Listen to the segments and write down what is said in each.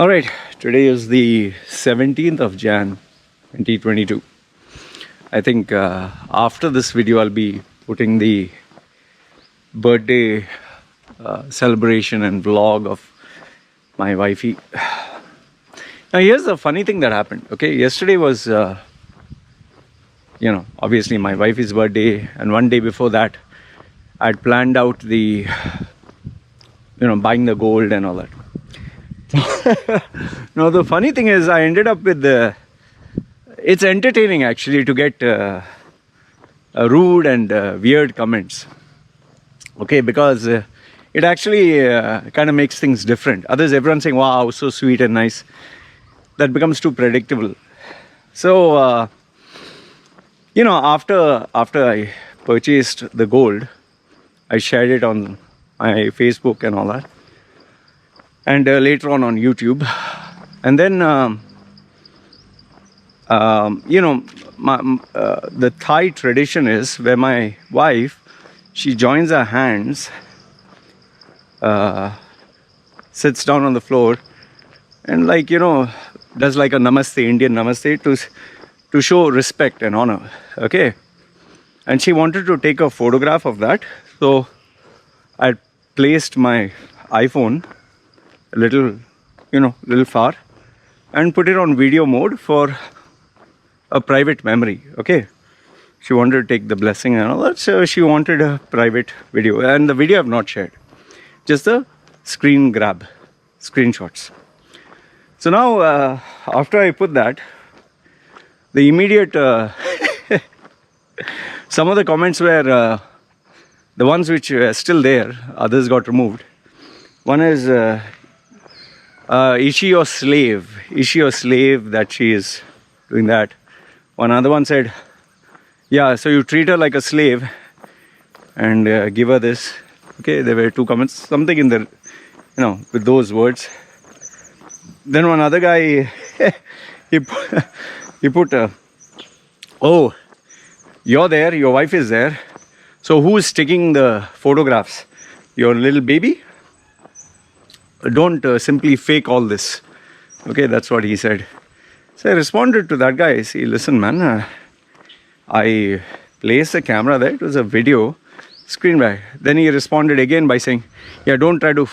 Alright, today is the 17th of Jan 2022. I think after this video I'll be putting the birthday celebration and vlog of my wifey. Now here's the funny thing that happened. Okay, yesterday was obviously my wifey's birthday, and one day before that I'd planned out the buying the gold and all that. Now the funny thing is I ended up with it's entertaining actually to get rude and weird comments, okay, because it actually kind of makes things different. Everyone saying wow, so sweet and nice, that becomes too predictable. So after I purchased the gold, I shared it on my Facebook and all that, and later on YouTube. And then the Thai tradition is where my wife, she joins her hands, sits down on the floor and does like a namaste, Indian namaste, to show respect and honor. Okay, and she wanted to take a photograph of that, so I placed my iPhone a little far and put it on video mode for a private memory. Okay, she wanted to take the blessing and all that, so she wanted a private video, and the video I've not shared, just the screen grab screenshots. So now after I put that, the immediate some of the comments were the ones which are still there, others got removed. One is she your slave? Is she your slave that she is doing that? One other one said, yeah, so you treat her like a slave and give her this. Okay, there were two comments, something in the, with those words. Then one other guy, he put, oh, you're there, your wife is there. So who's taking the photographs? Your little baby? Don't simply fake all this. Okay, that's what he said. So I responded to that guy. See, listen, man, I placed the camera there. It was a video screen by. Then he responded again by saying, yeah, don't try to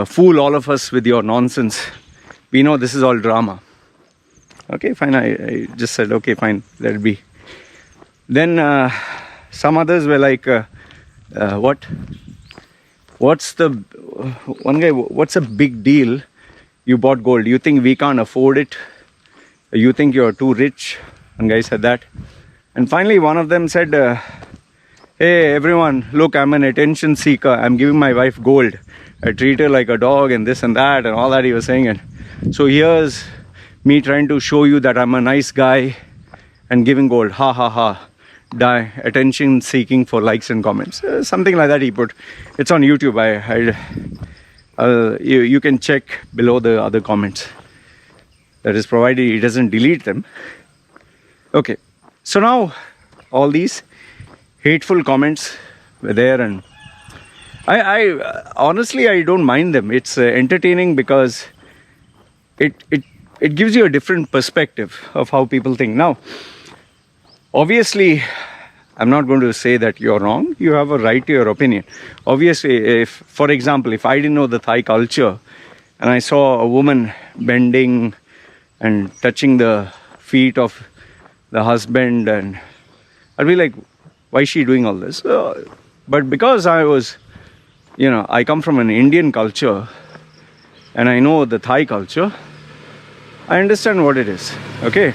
fool all of us with your nonsense. We know this is all drama. Okay, fine. I just said, okay, fine, let it be. Then some others were like, what's a big deal? You bought gold. You think we can't afford it? You think you're too rich? One guy said that. And finally one of them said, hey everyone, look, I'm an attention seeker. I'm giving my wife gold. I treat her like a dog and this and that and all that he was saying. And so here's me trying to show you that I'm a nice guy and giving gold. Ha ha ha. Die attention seeking for likes and comments, something like that he put. It's on YouTube. You can check below the other comments, that is provided he doesn't delete them. Okay, so now all these hateful comments were there, and I honestly I don't mind them. It's entertaining because it gives you a different perspective of how people think. Now obviously, I'm not going to say that you're wrong. You have a right to your opinion. Obviously, if, for example, if I didn't know the Thai culture and I saw a woman bending and touching the feet of the husband, and I'd be like, why is she doing all this? But because I was, I come from an Indian culture and I know the Thai culture, I understand what it is. Okay.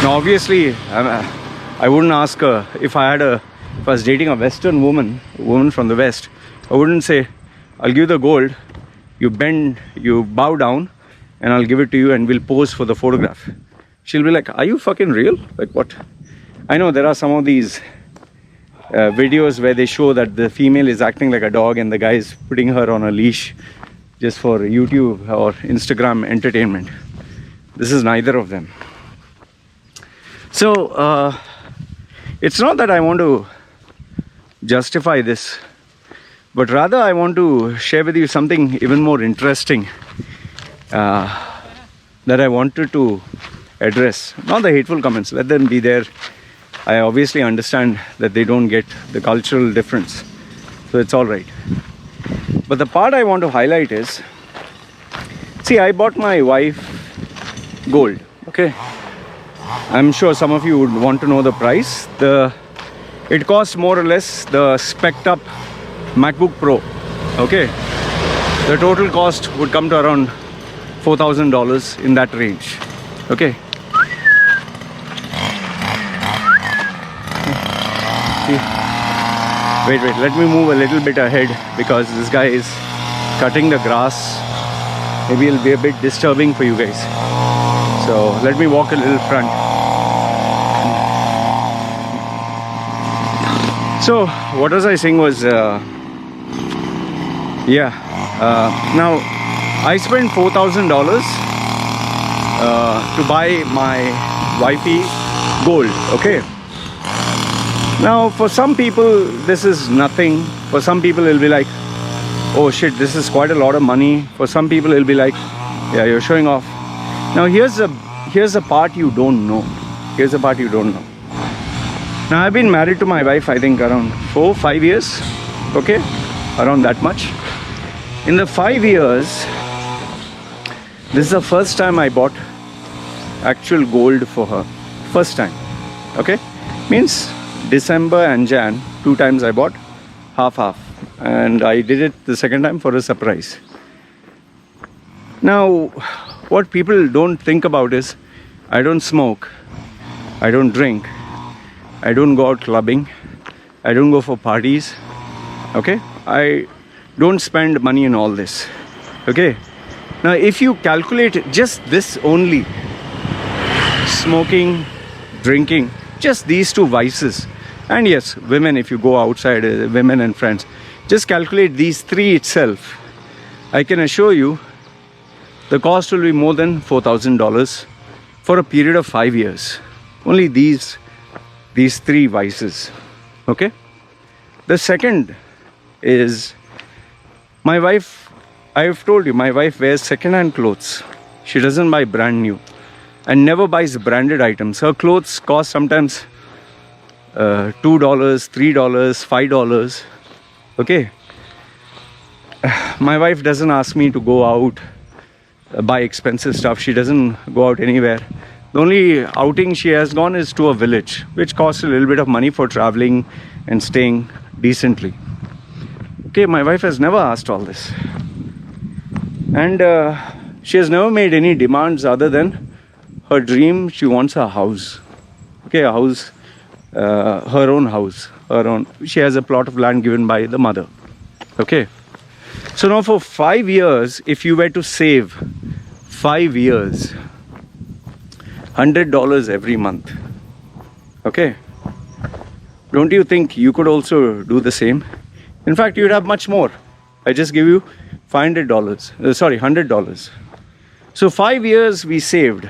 Now obviously I wouldn't ask her if I was dating a Western woman from the West. I wouldn't say, I'll give the gold, you bend, you bow down, and I'll give it to you and we'll pose for the photograph. She'll be like, are you fucking real? Like what? I know there are some of these videos where they show that the female is acting like a dog and the guy is putting her on a leash just for YouTube or Instagram entertainment. This is neither of them. So it's not that I want to justify this, but rather I want to share with you something even more interesting that I wanted to address. Not the hateful comments, let them be there. I obviously understand that they don't get the cultural difference, so it's all right. But the part I want to highlight is, see, I bought my wife gold, okay? I'm sure some of you would want to know the price. It costs more or less the spec'd up MacBook Pro, okay? The total cost would come to around $4,000 in that range, okay? Wait, let me move a little bit ahead because this guy is cutting the grass. Maybe it'll be a bit disturbing for you guys. So let me walk a little front. So what was I saying was, now I spent $4,000 to buy my wifey gold, okay? Now for some people this is nothing. For some people it'll be like, oh shit, this is quite a lot of money. For some people it'll be like, yeah, you're showing off. Now here's the part you don't know. Here's the part you don't know. Now I've been married to my wife I think around 4-5 years, okay, around that much. In the 5 years, this is the first time I bought actual gold for her. First time, okay? Means December and Jan, 2 times I bought half. And I did it the second time for a surprise. Now, what people don't think about is, I don't smoke, I don't drink, I don't go out clubbing, I don't go for parties, okay? I don't spend money in all this, okay? Now, if you calculate just this only, smoking, drinking, just these 2 vices, and yes, women, if you go outside, women and friends, just calculate these 3 itself. I can assure you the cost will be more than $4,000 for a period of 5 years. Only these 3 vices, okay? The second is, my wife, I've told you, my wife wears second-hand clothes. She doesn't buy brand new and never buys branded items. Her clothes cost sometimes $2, $3, $5, okay? My wife doesn't ask me to go out, buy expensive stuff. She doesn't go out anywhere. The only outing she has gone is to a village, which costs a little bit of money for traveling and staying decently. Okay, my wife has never asked all this. And she has never made any demands other than her dream. She wants a house, okay, a house, her own house, her own. She has a plot of land given by the mother, okay? So now for 5 years, if you were to save 5 years, $100 every month, okay? Don't you think you could also do the same? In fact, you'd have much more. I just give you $100. So 5 years we saved,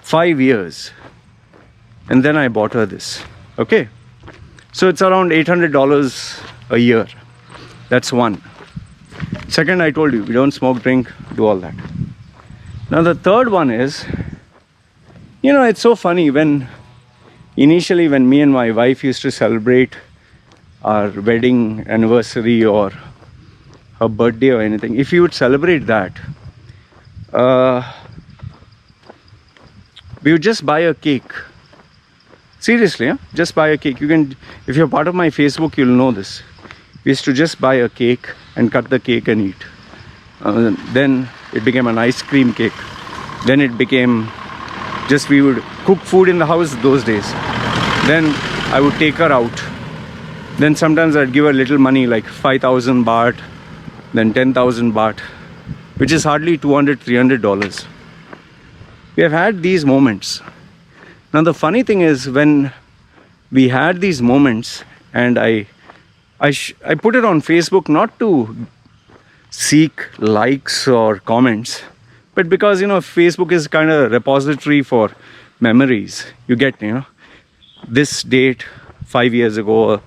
5 years, and then I bought her this, okay? So it's around $800 a year. That's one. Second, I told you, we don't smoke, drink, do all that. Now the third one is, you know, it's so funny initially when me and my wife used to celebrate our wedding anniversary or her birthday or anything, if you would celebrate that, we would just buy a cake. Seriously, huh? Just buy a cake. You can, if you're part of my Facebook, you'll know this. We used to just buy a cake and cut the cake and eat. Then it became an ice cream cake. Then it became just, we would cook food in the house those days. Then I would take her out. Then sometimes I'd give her little money like 5,000 baht, then 10,000 baht, which is hardly $200, $300. We have had these moments. Now the funny thing is, when we had these moments, and I put it on Facebook not to seek likes or comments, but because, you know, Facebook is kind of a repository for memories. You get, you know, this date 5 years ago,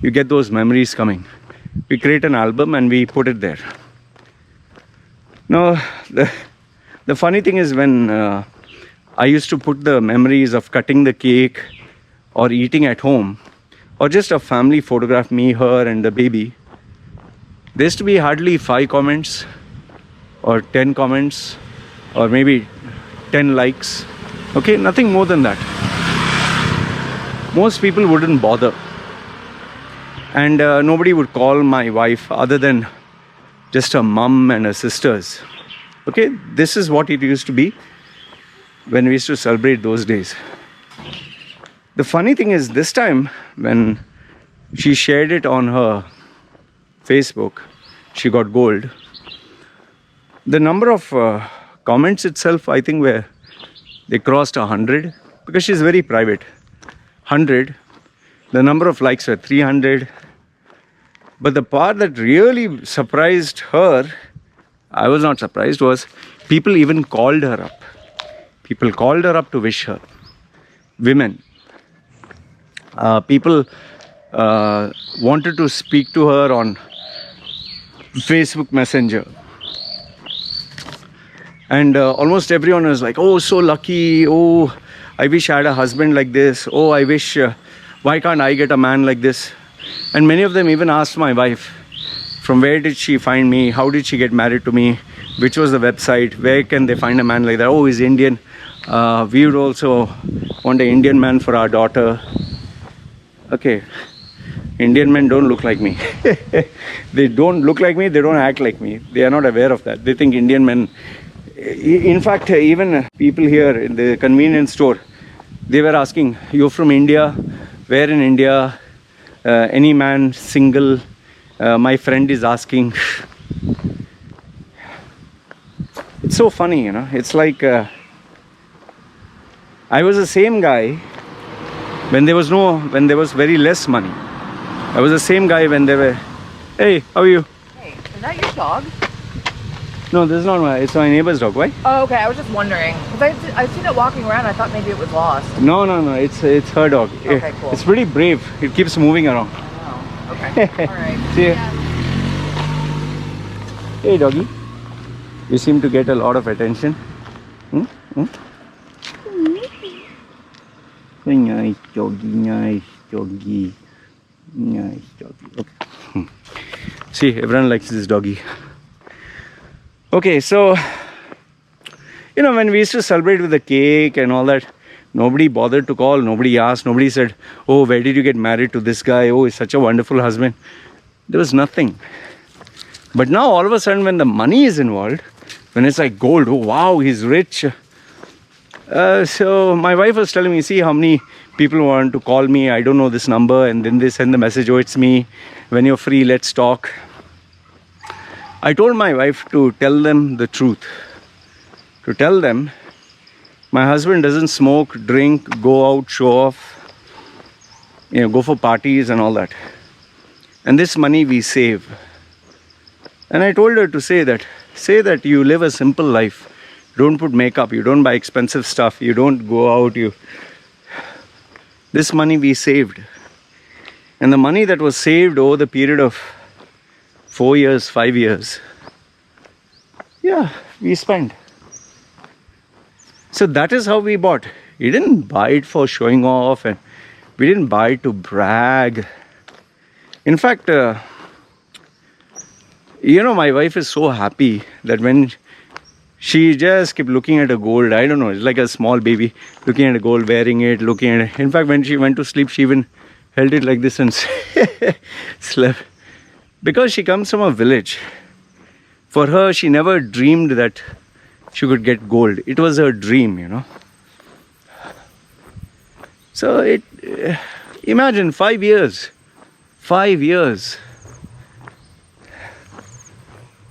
you get those memories coming. We create an album and we put it there. No, the funny thing is when I used to put the memories of cutting the cake or eating at home, or just a family photograph, me, her, and the baby, there used to be hardly 5 comments or 10 comments or maybe 10 likes. Okay, nothing more than that. Most people wouldn't bother, and nobody would call my wife other than just her mum and her sisters. Okay, this is what it used to be when we used to celebrate those days. The funny thing is, this time when she shared it on her Facebook, she got gold. The number of comments itself, I think, they crossed 100, because she's very private. 100. The number of likes were 300. But the part that really surprised her, I was not surprised, was people even called her up. People called her up to wish her. Women. People wanted to speak to her on Facebook Messenger. And almost everyone was like, oh, so lucky. Oh, I wish I had a husband like this. Oh, I wish, why can't I get a man like this? And many of them even asked my wife, from where did she find me? How did she get married to me? Which was the website? Where can they find a man like that? Oh, he's Indian. We would also want an Indian man for our daughter. Okay, Indian men don't look like me. They don't look like me, they don't act like me. They are not aware of that. They think Indian men... In fact, even people here in the convenience store, they were asking, you're from India? Where in India? Any man single? My friend is asking. It's so funny, you know. It's like I was the same guy when there was very less money. I was the same guy when they were, hey, how are you? Hey, is that your dog? No, this is not it's my neighbor's dog. Why? Oh, okay. I was just wondering. Because I've seen it walking around. I thought maybe it was lost. No, it's her dog. Okay, cool. It's pretty brave. It keeps moving around. Oh, okay. All right. See ya. Hey, doggy. You seem to get a lot of attention. Nice doggy, nice doggy. Nice doggy. Okay. See, everyone likes this doggy. Okay, so, you know, when we used to celebrate with the cake and all that, nobody bothered to call, nobody asked, nobody said, oh, where did you get married to this guy? Oh, he's such a wonderful husband. There was nothing. But now, all of a sudden, when the money is involved, when it's like gold, oh, wow, he's rich. So my wife was telling me, see how many people want to call me, I don't know this number, and then they send the message, oh, it's me, when you're free, let's talk. I told my wife to tell them the truth. To tell them, my husband doesn't smoke, drink, go out, show off, you know, go for parties and all that. And this money we save. And I told her to say that you live a simple life. Don't put makeup, you don't buy expensive stuff, you don't go out, this money we saved. And the money that was saved over the period of 4 years, 5 years, yeah, we spent. So that is how we bought. We didn't buy it for showing off, and we didn't buy it to brag. In fact, you know, my wife is so happy that when she just kept looking at a gold, I don't know, it's like a small baby looking at a gold, wearing it, looking at it. In fact, when she went to sleep, she even held it like this and slept. Because she comes from a village. For her, she never dreamed that she could get gold. It was her dream, you know. So imagine 5 years. 5 years.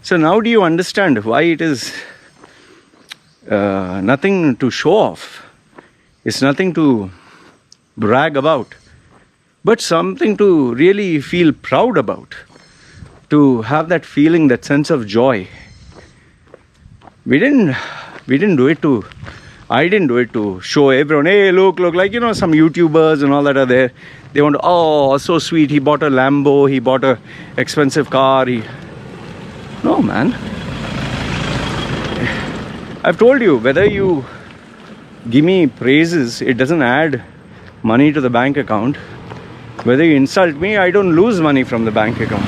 So now do you understand why it is nothing to show off? It's nothing to brag about, but something to really feel proud about. To have that feeling, that sense of joy. We didn't do it to, I didn't do it to show everyone, hey, look, like, you know, some YouTubers and all that are there. They want to, oh, so sweet, he bought a Lambo, he bought a expensive car. No, man. I've told you, whether you give me praises, it doesn't add money to the bank account. Whether you insult me, I don't lose money from the bank account.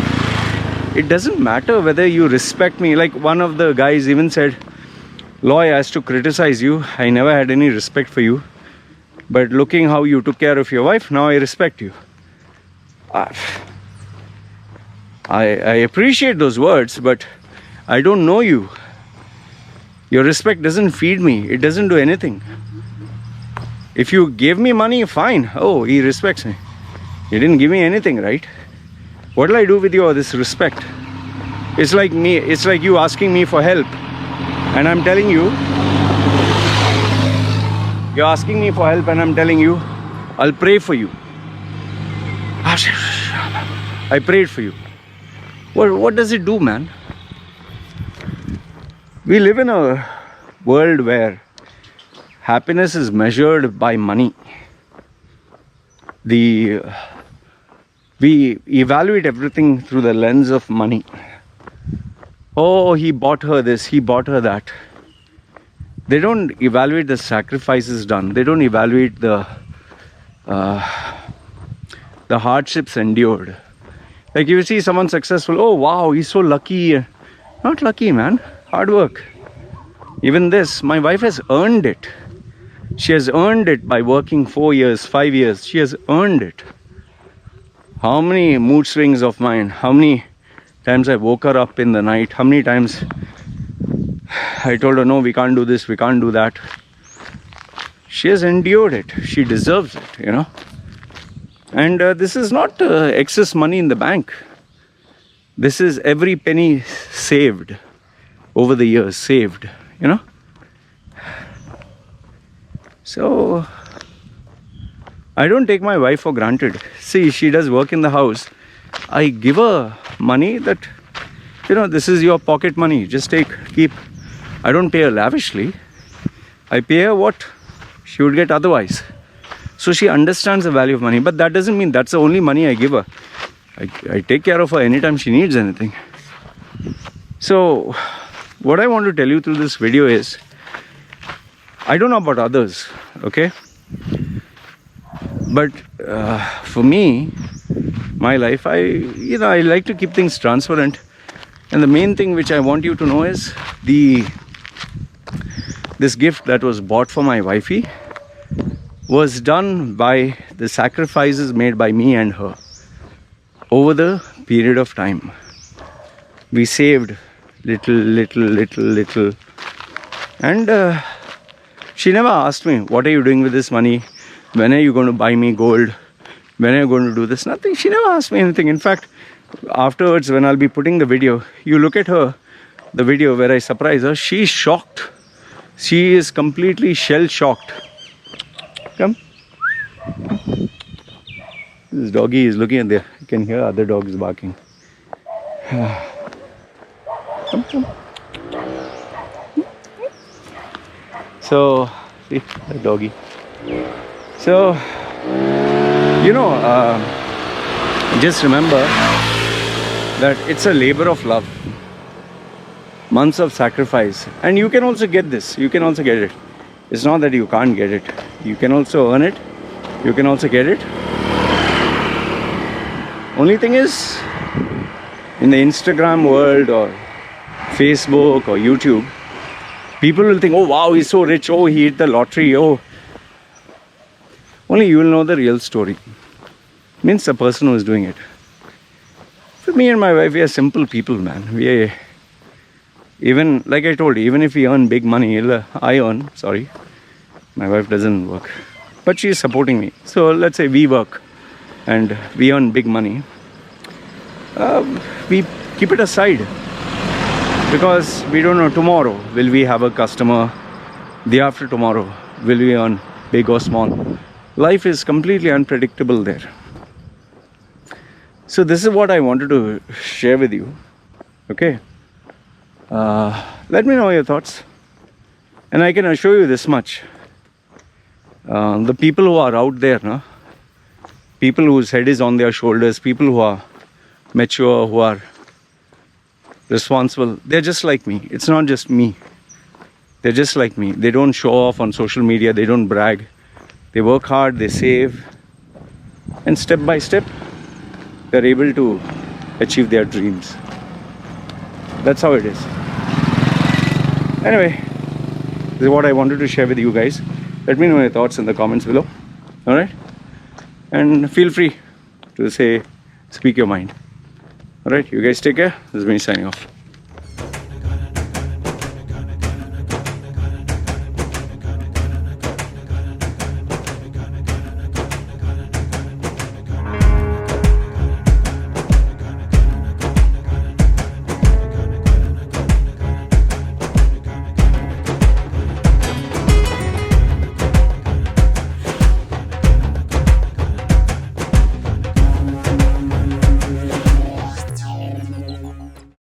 It doesn't matter whether you respect me. Like one of the guys even said, Loy, as to criticize you, I never had any respect for you. But looking how you took care of your wife, now I respect you. I appreciate those words, but I don't know you. Your respect doesn't feed me. It doesn't do anything. If you gave me money, fine. Oh, he respects me. You didn't give me anything, right? What will I do with this respect? It's like me. It's like you asking me for help, and I'm telling you. You're asking me for help, and I'm telling you, I'll pray for you. I prayed for you. What does it do, man? We live in a world where happiness is measured by money. We evaluate everything through the lens of money. Oh, he bought her this, he bought her that. They don't evaluate the sacrifices done. They don't evaluate the hardships endured. Like you see someone successful, oh wow, he's so lucky. Not lucky, man. Hard work. Even this, my wife has earned it. She has earned it by working 4 years, 5 years. She has earned it. How many mood swings of mine? How many times I woke her up in the night? How many times I told her, no, we can't do this, we can't do that. She has endured it. She deserves it, you know. And this is not excess money in the bank. This is every penny saved over the years, saved, you know. So I don't take my wife for granted. See, she does work in the house. I give her money that, you know, this is your pocket money. Just take, keep. I don't pay her lavishly. I pay her what she would get otherwise. So she understands the value of money. But that doesn't mean that's the only money I give her. I take care of her anytime she needs anything. So what I want to tell you through this video is, I don't know about others, okay? But for me, my life, I like to keep things transparent. And the main thing which I want you to know is this gift that was bought for my wifey was done by the sacrifices made by me and her over the period of time. We saved little, and she never asked me, what are you doing with this money? When are you going to buy me gold? When are you going to do this? Nothing. She never asked me anything. In fact, afterwards, when I'll be putting the video, you look at her, the video where I surprise her, she's shocked. She is completely shell-shocked. Come. This doggy is looking at there. You can hear other dogs barking. Come. So, see, the doggy. So, you know, just remember that it's a labor of love. Months of sacrifice. And you can also get this. You can also get it. It's not that you can't get it. You can also earn it. You can also get it. Only thing is, in the Instagram world or Facebook or YouTube, people will think, oh wow, he's so rich, oh he hit the lottery, oh. Only you will know the real story. Means the person who is doing it. For me and my wife, we are simple people, man. We, even, like I told you, even if we earn big money, I earn, sorry. My wife doesn't work. But she is supporting me. So let's say we work and we earn big money. We keep it aside. Because we don't know tomorrow, will we have a customer? Day after tomorrow, will we earn big or small? Life is completely unpredictable there. So this is what I wanted to share with you. Okay. Let me know your thoughts. And I can assure you this much. The people who are out there, no? People whose head is on their shoulders, people who are mature, who are responsible, they're just like me. It's not just me. They're just like me. They don't show off on social media. They don't brag. They work hard. They save. And step by step, they're able to achieve their dreams. That's how it is. Anyway, this is what I wanted to share with you guys. Let me know your thoughts in the comments below. Alright? And feel free to speak your mind. Alright, you guys take care. This is me signing off.